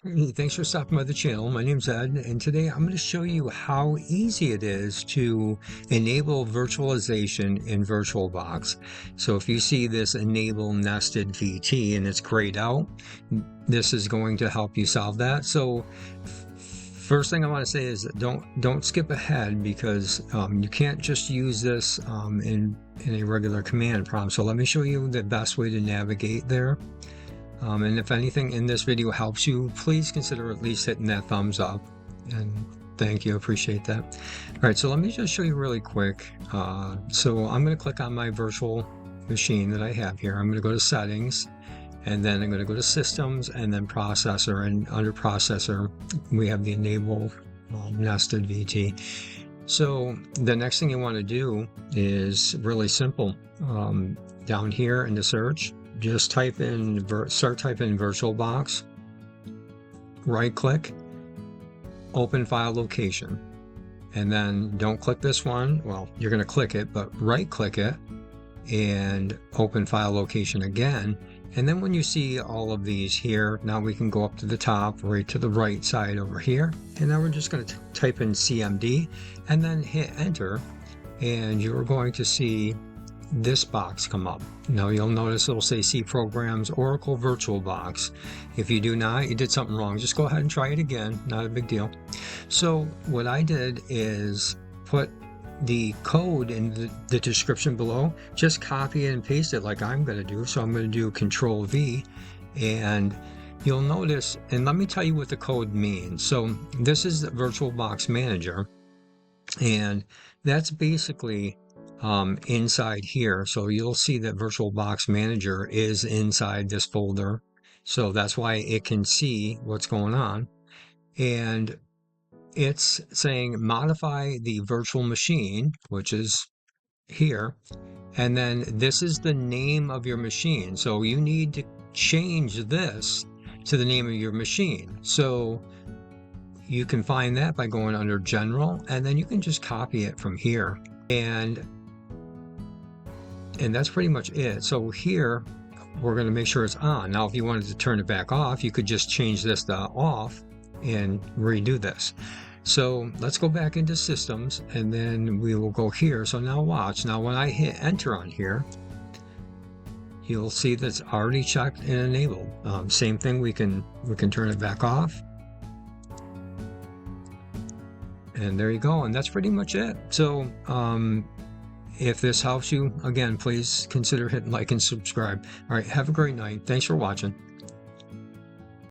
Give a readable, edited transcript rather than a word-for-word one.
Hey, thanks for stopping by the channel. My name's Ed, and today I'm going to show you how easy it is to enable virtualization in VirtualBox. So if you see this enable nested VT and it's grayed out, this is going to help you solve that. So first thing I want to say is don't skip ahead, because you can't just use this in a regular command prompt. So let me show you the best way to navigate there. And if anything in this video helps you, please consider at least hitting that thumbs up. And thank you, appreciate that. All right, so let me just show you really quick. So I'm going to click on my virtual machine that I have here. I'm going to go to Settings, and then I'm going to go to Systems, and then Processor. And under Processor, we have the Enable Nested VT. So the next thing you want to do is really simple. Down here in the search, just start typing VirtualBox, right click, open file location, and then don't click this one. Well, you're going to click it, but right click it and open file location again. And then when you see all of these here, now we can go up to the top, right to the right side over here. And now we're just going to type in CMD and then hit enter, and you're going to see this box come up. Now you'll notice it'll say C Programs Oracle VirtualBox. If you do not, you did something wrong. Just go ahead and try it again, not a big deal. So what I did is put the code in the description below, just copy it and paste it like I'm going to do. So I'm going to do Control V, and you'll notice, and let me tell you what the code means. So this is the VirtualBox Manager, and that's basically inside here. So you'll see that VirtualBox Manager is inside this folder. So that's why it can see what's going on. And it's saying modify the virtual machine, which is here. And then this is the name of your machine. So you need to change this to the name of your machine. So you can find that by going under General, and then you can just copy it from here. And that's pretty much it. So here, we're going to make sure it's on. Now, if you wanted to turn it back off, you could just change this to off and redo this. So let's go back into Systems, and then we will go here. So now watch. Now, when I hit enter on here, you'll see that's already checked and enabled. Same thing, we can turn it back off. And there you go. And that's pretty much it. So, if this helps you, again, please consider hitting like and subscribe. All right, have a great night. Thanks for watching.